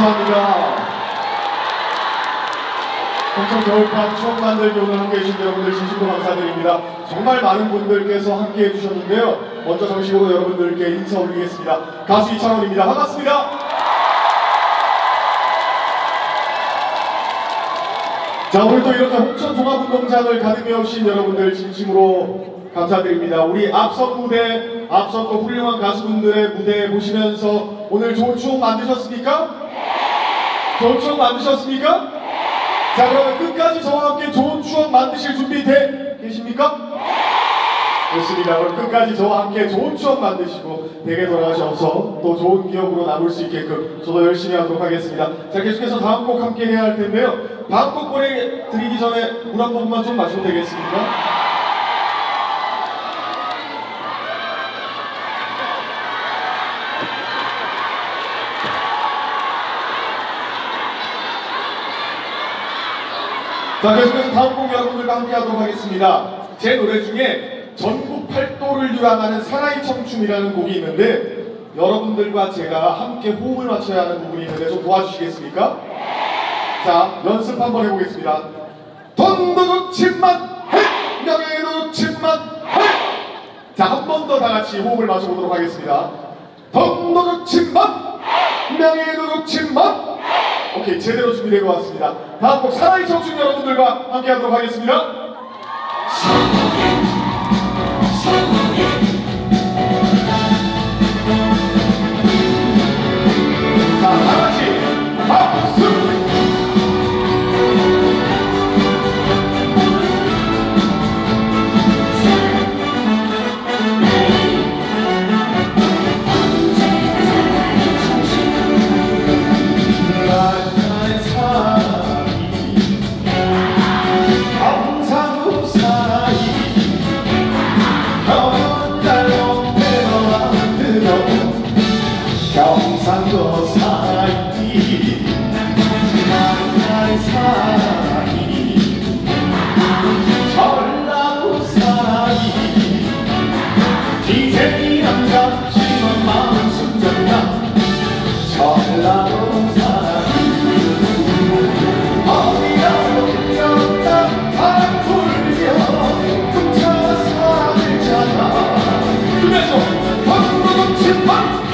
감사합니다. 평촌 겨울밤 추억 만들기 오늘 함께 해주신 여러분들 진심으로 감사드립니다. 정말 많은 분들께서 함께 해주셨는데요. 먼저 정식으로 여러분들께 인사 올리겠습니다. 가수 이창원입니다. 반갑습니다. 자, 오늘도 이렇게 홍천 종합운동장을 가득히 오신 여러분들 진심으로 감사드립니다. 우리 앞선 무대, 앞선 또 훌륭한 가수분들의 무대 보시면서 오늘 좋은 추억 만드셨습니까? 좋은 추억 만드셨습니까? 자, 그러면 끝까지 저와 함께 좋은 추억 만드실 준비 계십니까? 좋습니다. 그럼 끝까지 저와 함께 좋은 추억 만드시고 댁에 돌아가셔서 또 좋은 기억으로 남을 수 있게끔 저도 열심히 하도록 하겠습니다. 자, 계속해서 다음 곡 함께 해야 할 텐데요. 다음 곡 보내드리기 전에 물 한 번만 좀 마셔도 되겠습니까? 자, 계속해서 다음 곡 여러분들과 함께 하도록 하겠습니다. 제 노래 중에 전국 팔도를 유랑하는 사나이 청춘이라는 곡이 있는데 여러분들과 제가 함께 호흡을 맞춰야 하는 부분이 있는데 좀 도와주시겠습니까? 자, 연습 한번 해보겠습니다. 돈도 좋지만 헤이! 명예도 좋지만 헤이! 자, 한 번 더 다같이 호흡을 맞춰보도록 하겠습니다. 돈도 좋지만 명예도 좋지만 오케이, 제대로 준비된 것 같습니다. 다음 곡 사나이 청춘 여러분들과 함께 하도록 하겠습니다. 자, 다같이 박수! 경상도 사나이 나의 사나이 전라도 사나이 기생이랑 잡지만 마음 순정나 전라도 사나이 어디라도 들렸다 바람 불려 훔쳐 사랑을 찾아 그래서 방금 놓치만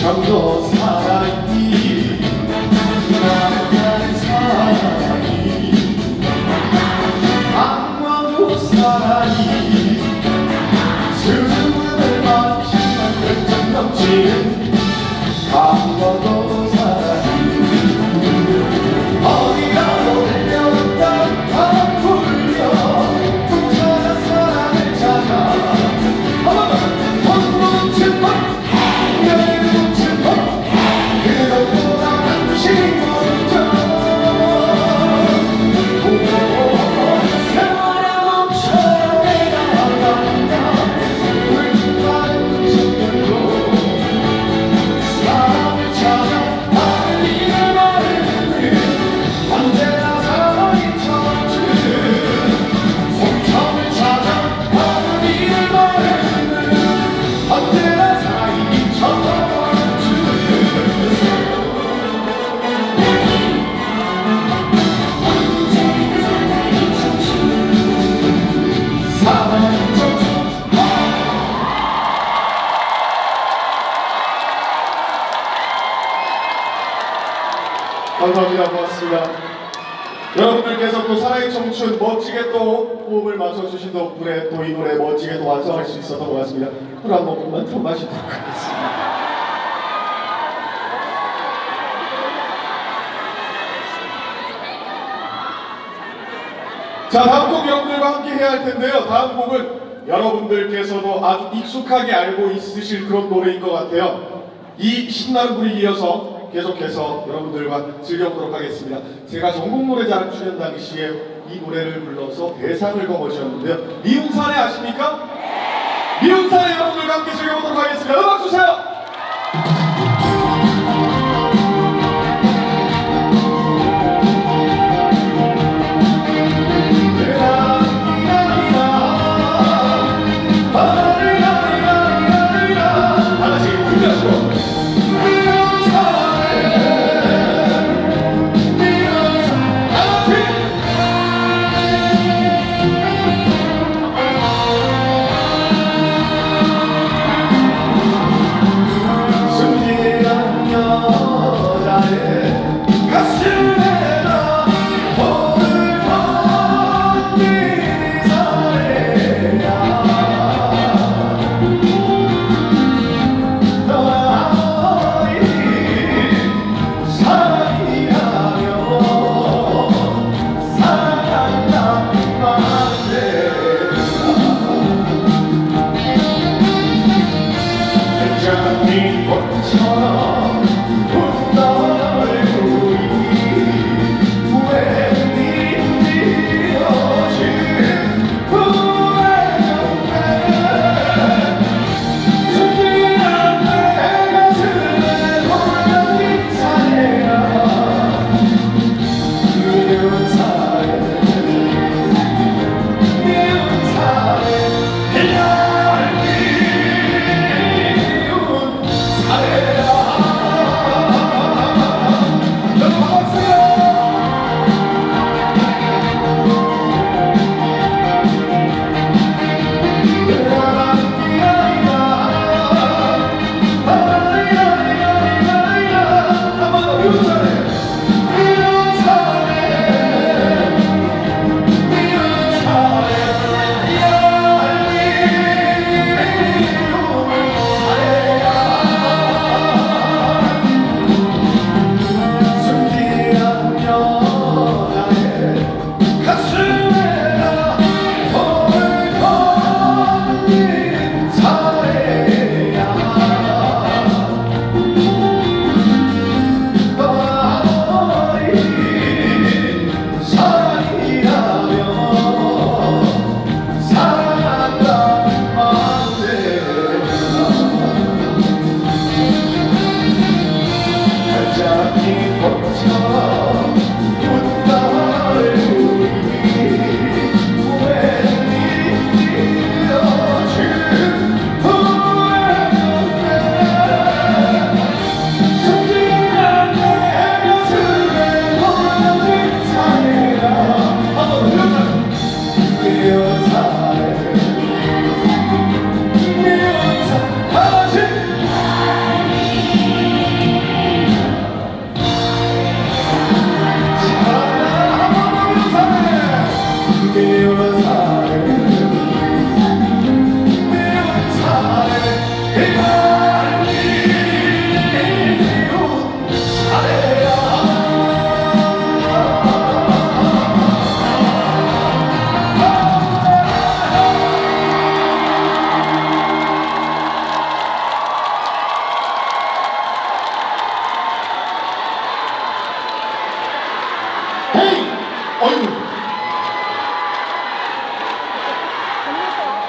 충청도 사나이 나의 사나이 강원도 사나이 수줍음을 마시면 열정 넘치는 강원도 사나이 어디라도 들려온다 바람 불려 훔쳐라 사랑을 찾아 한번더 번번 칠번 감사합니다. 고맙습니다. 여러분들께서 또 사랑의 청춘 멋지게 또 호흡을 맞춰주신 덕분에 또 이 노래 멋지게 또 완성할 수 있었던 것 같습니다. 물 한 모금만 더 마시도록 하겠습니다. 자, 다음 곡 여러분들과 함께 해야 할 텐데요. 다음 곡은 여러분들께서도 아주 익숙하게 알고 있으실 그런 노래인 것 같아요. 이 신나는 분위기 이어서 계속해서 여러분들과 즐겨보도록 하겠습니다. 제가 전국노래자랑 출연 당시에 이 노래를 불러서 대상을 거머쥐었는데요. 미운 사내 아십니까? 미운 사내 여러분들과 함께 즐겨보도록 하겠습니다. 음악 주세요!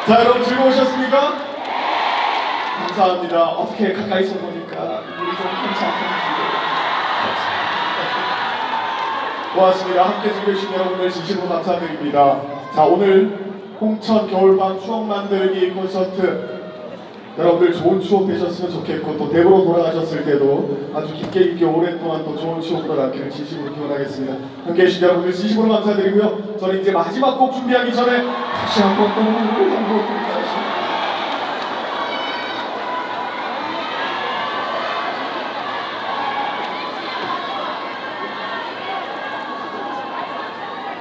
자, 여러분 즐거우셨습니까? 감사합니다. 어떻게 가까이서 보니까 우리 좀 괜찮던지. 고맙습니다. 함께 즐겨주신 여러분들 진심으로 감사드립니다. 자, 오늘 홍천 겨울밤 추억 만들기 콘서트 여러분들 좋은 추억 되셨으면 좋겠고 또 대구로 돌아가셨을 때도 아주 깊게 오랫동안 또 좋은 추억으로 남기를 진심으로 기원하겠습니다. 함께 해주신 여러분들 진심으로 감사드리고요. 저는 이제 마지막 곡 준비하기 전에 다시 한번 또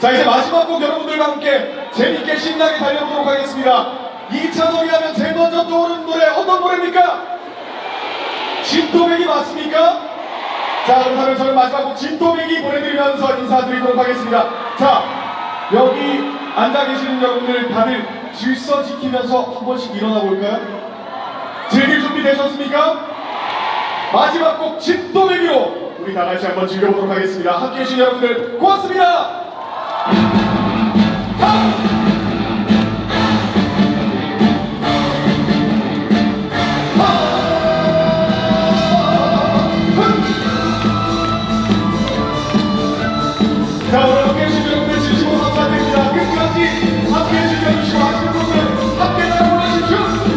자, 이제 마지막 곡 여러분들과 함께 재밌게 신나게 달려보도록 하겠습니다. 2차 놀이하면 제일 먼저 떠오르는 노래 어떤 노래입니까? 진또배기 맞습니까? 자, 그렇다면 저는 마지막 곡 진또배기 보내드리면서 인사드리도록 하겠습니다. 자, 여기 앉아 계시는 여러분들 다들 질서 지키면서 한 번씩 일어나 볼까요? 즐길 준비 되셨습니까? 마지막 곡 진또배기로 우리 다 같이 한번 즐겨보도록 하겠습니다. 함께 해주신 여러분들 고맙습니다. 자, 오늘 함께 해주신 여러분들 진심으로 감사드립니다. 끝까지 함께 해주시고 하시는 분들 함께 나눠주십시오.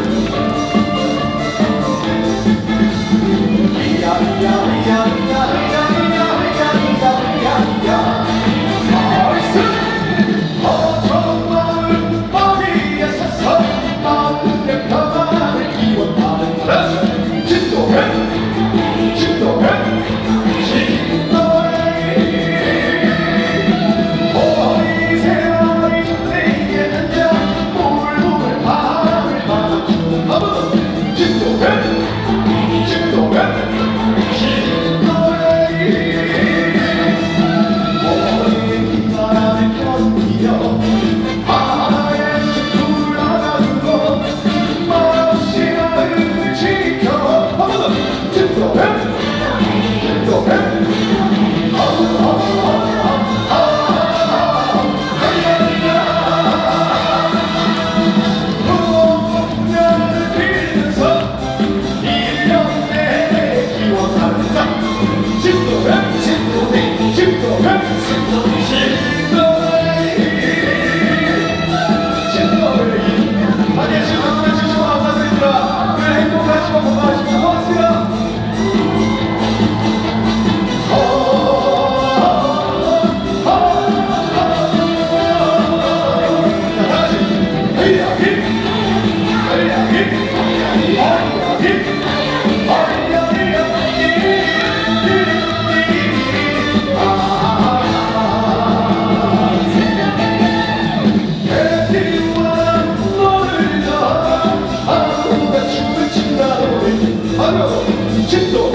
진도